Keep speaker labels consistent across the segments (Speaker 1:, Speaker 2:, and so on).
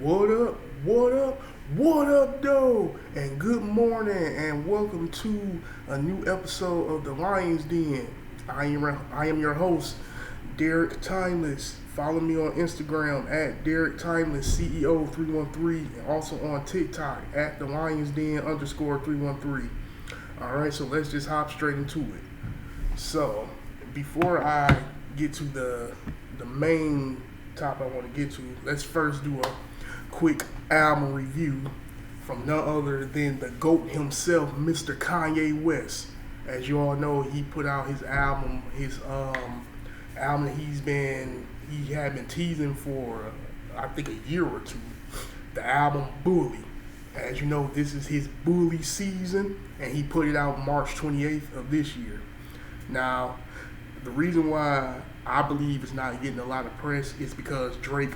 Speaker 1: What up? What up? What up, though? And good morning, and welcome to a new episode of the Lions Den. I am your host, Derek Timeless. Follow me on Instagram at Derek Timeless CEO 313, and also on TikTok at the Lions Den _313. All right, so let's just hop straight into it. So before I get to the main topic I want to get to, let's first do a quick album review from none other than the GOAT himself, Mr. Kanye West. As you all know, he put out his album, album that he had been teasing for I think a year or two. The album Bully. As you know, this is his Bully season, and he put it out March 28th of this year. Now, the reason why I believe it's not getting a lot of press is because Drake,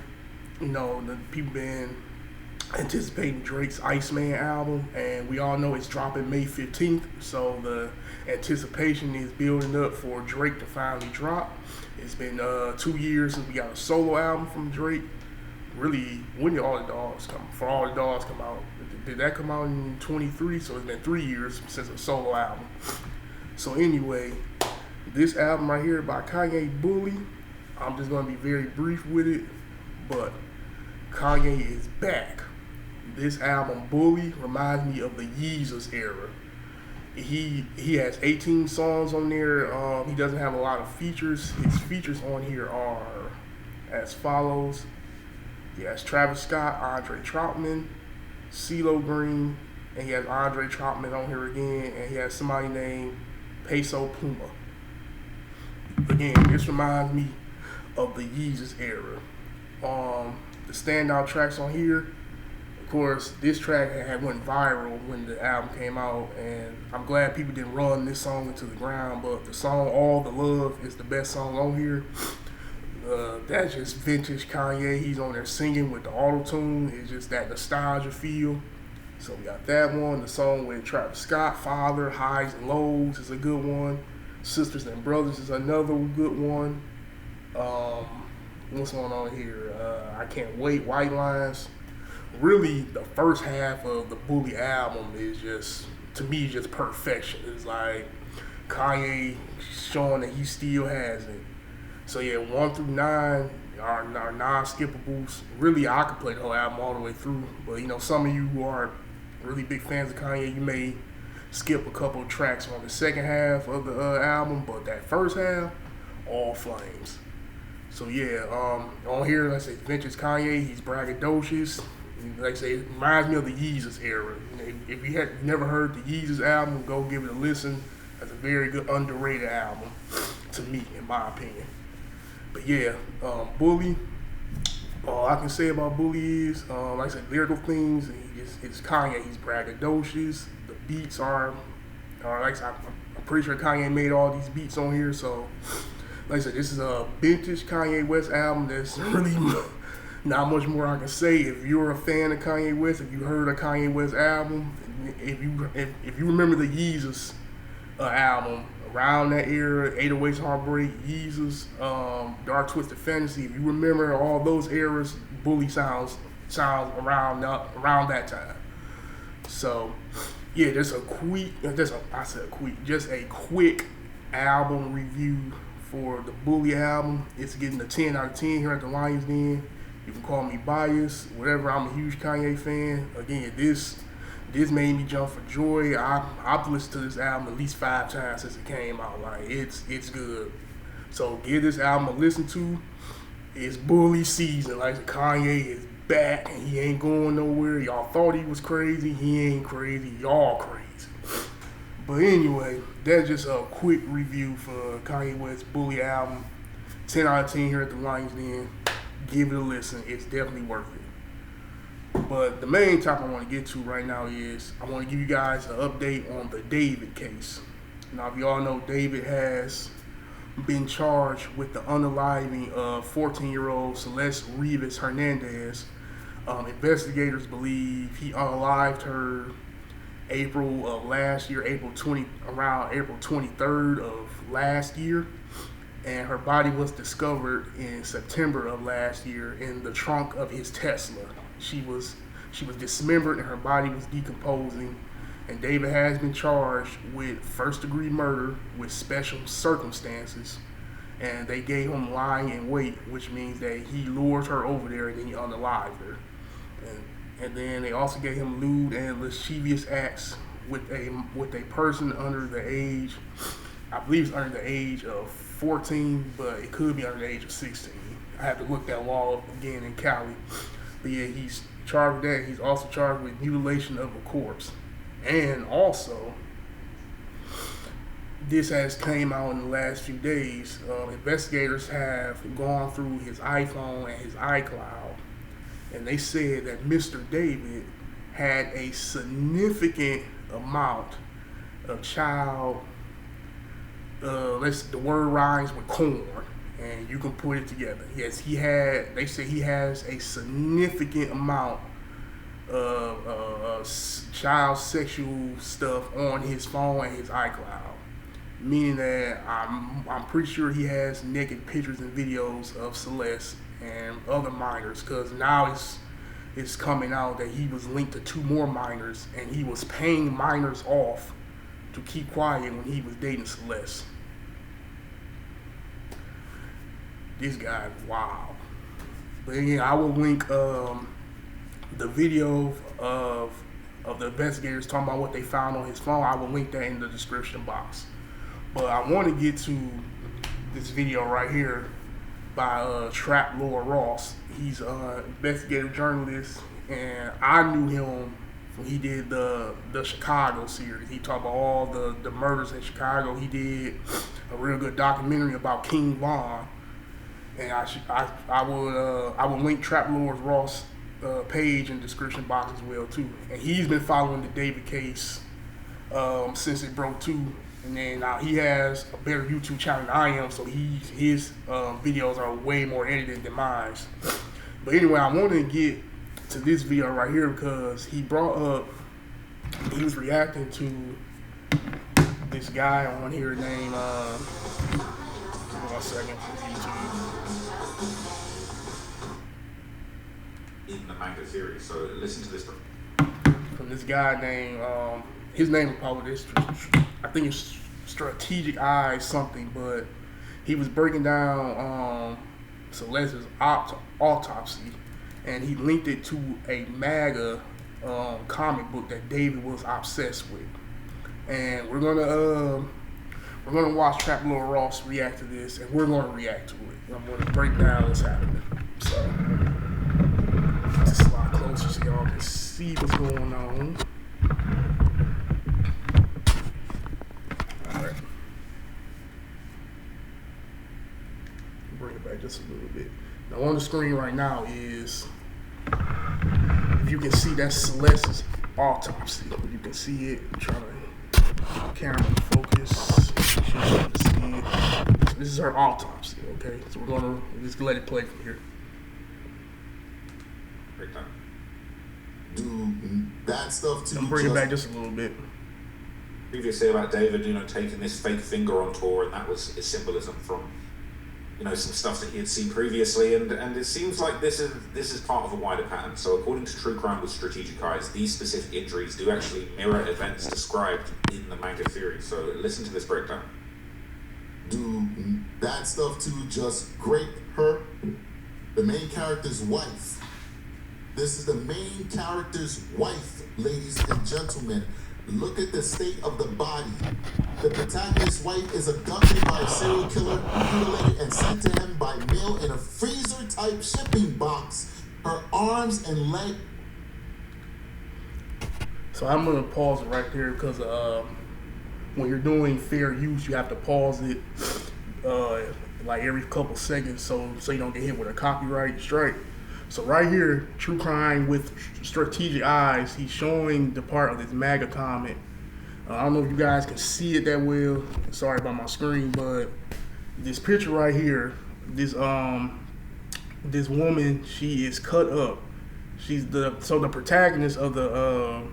Speaker 1: the people been anticipating Drake's Iceman album, and we all know it's dropping May 15th, so the anticipation is building up for Drake to finally drop. It's been 2 years since we got a solo album from Drake. Really, when did All the Dogs come? For All the Dogs come out? Did that come out in 23? So it's been 3 years since a solo album. So anyway, this album right here by Kanye, Bully, I'm just going to be very brief with it, but Kanye is back. This album, Bully, reminds me of the Yeezus era. He has 18 songs on there. He doesn't have a lot of features. His features on here are as follows. He has Travis Scott, Andre Troutman, CeeLo Green, and he has Andre Troutman on here again, and he has somebody named Peso Pluma. Again, this reminds me of the Yeezus era. The standout tracks on here, of course, this track had went viral when the album came out, and I'm glad people didn't run this song into the ground, but the song All the Love is the best song on here. That's just vintage Kanye. He's on there singing with the auto-tune. It's just that nostalgia feel. So we got that one. The song with Travis Scott, Father, Highs and Lows is a good one. Sisters and Brothers is another good one. What's going on here? I Can't Wait, White Lines. Really, the first half of the Bully album is just perfection. It's like Kanye showing that he still has it. So yeah, 1 through 9 are non-skippables. Really, I could play the whole album all the way through. But some of you who are really big fans of Kanye, you may skip a couple of tracks on the second half of the album. But that first half, all flames. So yeah, on here, let's say vintage Kanye, he's braggadocious. Like I say, it reminds me of the Yeezus era. If you had never heard the Yeezus album, go give it a listen. That's a very good, underrated album, to me, in my opinion. But yeah, Bully, all I can say about Bully is, like I said, lyrical things, it's Kanye. He's braggadocious. The beats are like I said, I'm pretty sure Kanye made all these beats on here, so like I said, this is a vintage Kanye West album. There's really not much more I can say. If you're a fan of Kanye West, if you heard a Kanye West album, if you remember the Yeezus album around that era, 808s Heartbreak, Yeezus, Dark Twisted Fantasy, if you remember all those eras, Bully sounds around that time. So yeah, just a quick album review for the Bully album. It's getting a 10 out of 10 here at the Lions Den. You can call me biased, whatever. I'm a huge Kanye fan. Again, this made me jump for joy. I've listened to this album at least 5 times since it came out. Like it's good. So give this album a listen to. It's Bully season. Like Kanye is back and he ain't going nowhere. Y'all thought he was crazy. He ain't crazy. Y'all crazy. But anyway, that's just a quick review for Kanye West's Bully album. 10 out of 10 here at the Lions Den. Give it a listen. It's definitely worth it. But the main topic I want to get to right now is I want to give you guys an update on the David case. Now, if you all know, David has been charged with the unaliving of 14-year-old Celeste Rivas Hernandez. Investigators believe he unalived her April of last year, around April 23rd of last year. and her body was discovered in September of last year in the trunk of his Tesla. she was dismembered and her body was decomposing. And David has been charged with first-degree murder with special circumstances. And they gave him lying in wait, which means that he lured her over there and then he unalived her. And then they also gave him lewd and lascivious acts with a person under the age, I believe it's under the age of 14, but it could be under the age of 16. I have to look that law up again in Cali. But yeah, he's charged with that. He's also charged with mutilation of a corpse. And also, this has came out in the last few days. Investigators have gone through his iPhone and his iCloud, and they said that Mr. David had a significant amount of child, the word rhymes with corn, and you can put it together. Yes, they say he has a significant amount of child sexual stuff on his phone and his iCloud, meaning that I'm pretty sure he has naked pictures and videos of Celeste and other minors, because now it's coming out that he was linked to 2 more minors and he was paying minors off to keep quiet when he was dating Celeste. This guy is wild. But again, I will link the video of the investigators talking about what they found on his phone. I will link that in the description box. But I want to get to this video right here by Trap Lord Ross. He's an investigative journalist, and I knew him when he did the Chicago series. He talked about all the murders in Chicago. He did a real good documentary about King Von, and I will link Trap Lord Ross page in the description box as well too. And he's been following the David case since it broke too. And then he has a better YouTube channel than I am, so his videos are way more edited than mine. But anyway, I wanted to get to this video right here because he was reacting to this guy on here named, give me 1 second for YouTube.
Speaker 2: In the manga series, so listen to this
Speaker 1: From this guy named, his name is probably this, I think it's Strategic Eyes something, but he was breaking down Celeste's autopsy, and he linked it to a MAGA comic book that David was obsessed with. And we're gonna watch Trap Lord Ross react to this, and we're gonna react to it. I'm gonna break down what's happening. So just slide closer so y'all can see what's going on. Alright. Bring it back just a little bit. Now on the screen right now is, if you can see, that's Celeste's autopsy. You can see it. I'm trying to camera focus. You should see it. This is her autopsy, okay? So we're gonna just let it play from here.
Speaker 2: break down.
Speaker 3: Do bad stuff to
Speaker 1: I'm bringing it back just a little bit.
Speaker 2: Previously about David, taking this fake finger on tour, and that was a symbolism from, some stuff that he had seen previously, and it seems like this is part of a wider pattern. So according to True Crime with Strategic Eyes, these specific injuries do actually mirror events described in the manga series. So listen to this breakdown.
Speaker 3: Do bad stuff to just grape her, the main character's wife. This is the main character's wife, ladies and gentlemen. Look at the state of the body. The protagonist's wife is abducted by a serial killer, mutilated, and sent to him by mail in a freezer-type shipping box. Her arms and leg.
Speaker 1: So I'm gonna pause it right there because when you're doing fair use, you have to pause it like every couple seconds, so you don't get hit with a copyright strike. So right here, True Crime with Strategic Eyes, he's showing the part of this MAGA comment. I don't know if you guys can see it that well. Sorry about my screen, but this picture right here, this woman, she is cut up. She's the protagonist of the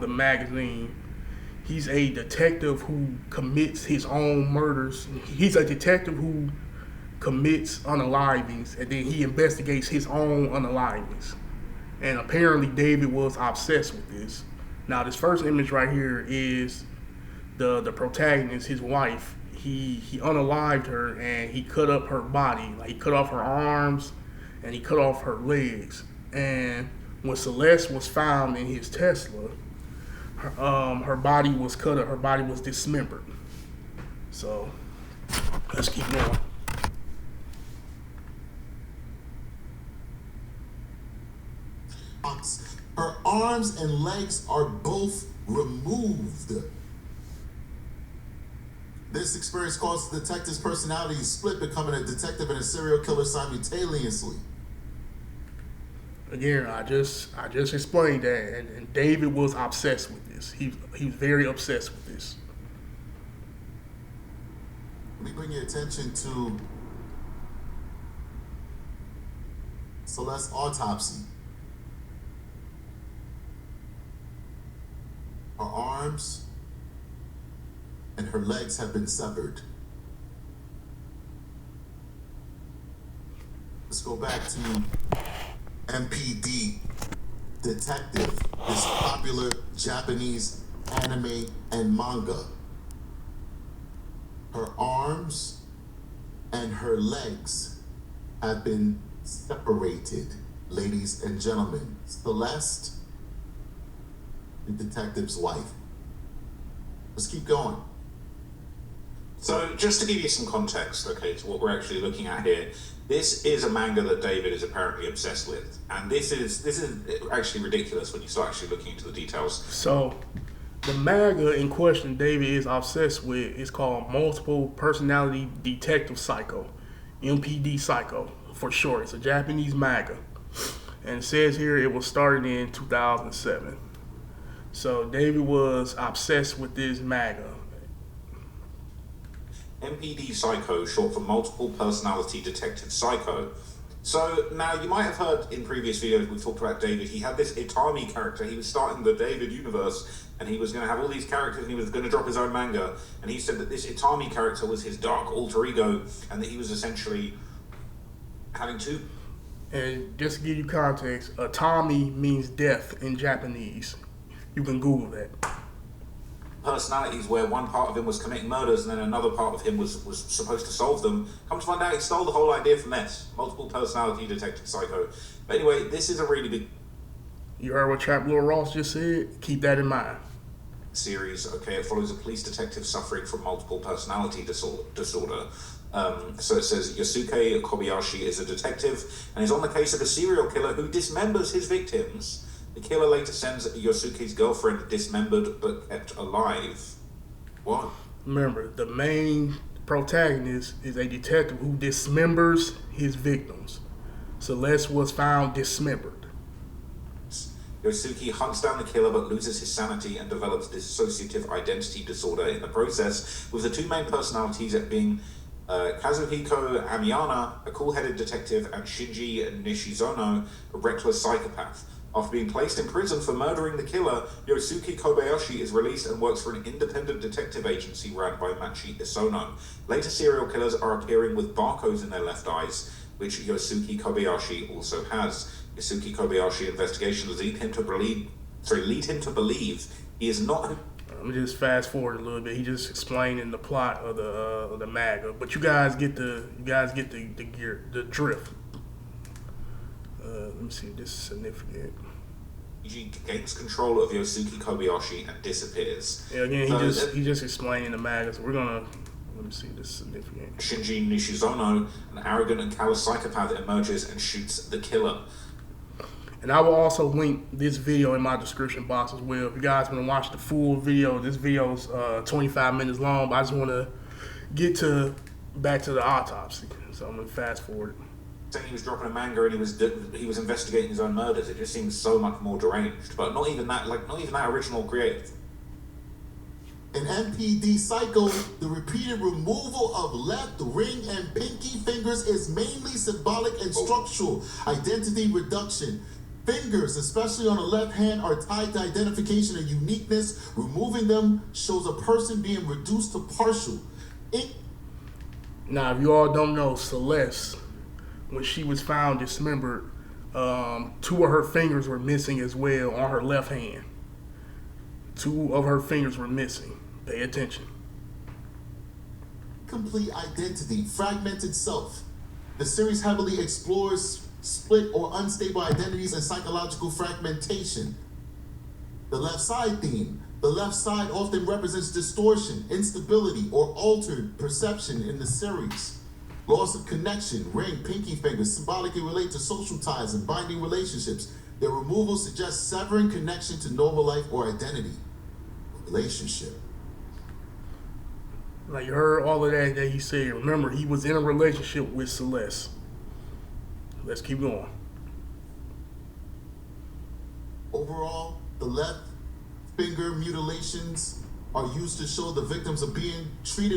Speaker 1: magazine. He's a detective who commits his own murders. He's a detective who commits unalivings, and then he investigates his own unalivings. And apparently David was obsessed with this. Now this first image right here is the protagonist, his wife. He unalived her and he cut up her body. Like he cut off her arms and he cut off her legs. And when Celeste was found in his Tesla, her body was cut up. Her body was dismembered. So let's keep going.
Speaker 3: Her arms and legs are both removed. This experience causes the detective's personality to split, becoming a detective and a serial killer simultaneously.
Speaker 1: Again, I just explained that, and David was obsessed with this. He was very obsessed with this.
Speaker 3: Let me bring your attention to Celeste's autopsy. Her arms and her legs have been severed. Let's go back to MPD Detective, this popular Japanese anime and manga. Her arms and her legs have been separated, ladies and gentlemen. Celeste, the detective's wife. Let's keep going.
Speaker 2: So, just to give you some context, okay, to what we're actually looking at here, this is a manga that David is apparently obsessed with, and this is actually ridiculous when you start actually looking into the details.
Speaker 1: So, the manga in question David is obsessed with is called Multiple Personality Detective Psycho, MPD Psycho for short. It's a Japanese manga, and it says here it was started in 2007. So David was obsessed with this manga.
Speaker 2: MPD Psycho, short for Multiple Personality Detective Psycho. So now you might have heard in previous videos we've talked about David. He had this Itami character. He was starting the David universe, and he was going to have all these characters, and he was going to drop his own manga. And he said that this Itami character was his dark alter ego, and that he was essentially having two.
Speaker 1: And just to give you context, Itami means death in Japanese. You can Google that.
Speaker 2: Personalities where one part of him was committing murders and then another part of him was supposed to solve them. Come to find out, he stole the whole idea from this. Multiple Personality Detective Psycho. But anyway, this is a really big...
Speaker 1: You heard what Trap Lord Ross just said? Keep that in mind.
Speaker 2: Series, okay, it follows a police detective suffering from multiple personality disorder. So it says Yosuke Kobayashi is a detective and is on the case of a serial killer who dismembers his victims. The killer later sends Yosuke's girlfriend dismembered but kept alive. What?
Speaker 1: Remember, the main protagonist is a detective who dismembers his victims. Celeste was found dismembered.
Speaker 2: Yosuke hunts down the killer but loses his sanity and develops dissociative identity disorder in the process, with the two main personalities being Kazuhiko Amiyana, a cool-headed detective, and Shinji Nishizono, a reckless psychopath. After being placed in prison for murdering the killer, Yosuke Kobayashi is released and works for an independent detective agency run by Machi Isono. Later serial killers are appearing with barcodes in their left eyes, which Yosuke Kobayashi also has. Yosuke Kobayashi investigations lead him to believe he is not...
Speaker 1: Let me just fast forward a little bit. He just explained in the plot of the manga, but you guys get the drift. Let me see if this is significant.
Speaker 2: He gains control of Yosuke Kobayashi and disappears.
Speaker 1: Yeah, again, he just explained in the manga, so let me see if this is significant.
Speaker 2: Shinji Nishizono, an arrogant and callous psychopath, emerges and shoots the killer.
Speaker 1: And I will also link this video in my description box as well. If you guys want to watch the full video, this video is 25 minutes long, but I just want to get back to the autopsy. So I'm going to fast forward.
Speaker 2: Saying he was dropping a manga and he was investigating his own murders. It just seems so much more deranged. But not even that original creative.
Speaker 3: In MPD Psycho, the repeated removal of left, ring, and pinky fingers is mainly symbolic and structural. Identity reduction. Fingers, especially on the left hand, are tied to identification and uniqueness. Removing them shows a person being reduced to partial. Now,
Speaker 1: if you all don't know, Celeste, when she was found dismembered, 2 of her fingers were missing as well on her left hand. 2 of her fingers were missing. Pay attention.
Speaker 3: Complete identity, fragmented self. The series heavily explores split or unstable identities and psychological fragmentation. The left side theme. The left side often represents distortion, instability, or altered perception in the series. Loss of connection, ring, pinky fingers, symbolically relate to social ties and binding relationships. Their removal suggests severing connection to normal life or identity, or relationship.
Speaker 1: Like, you heard all of that he said. Remember, he was in a relationship with Celeste. Let's keep going.
Speaker 3: Overall, the left finger mutilations are used to show the victims are being treated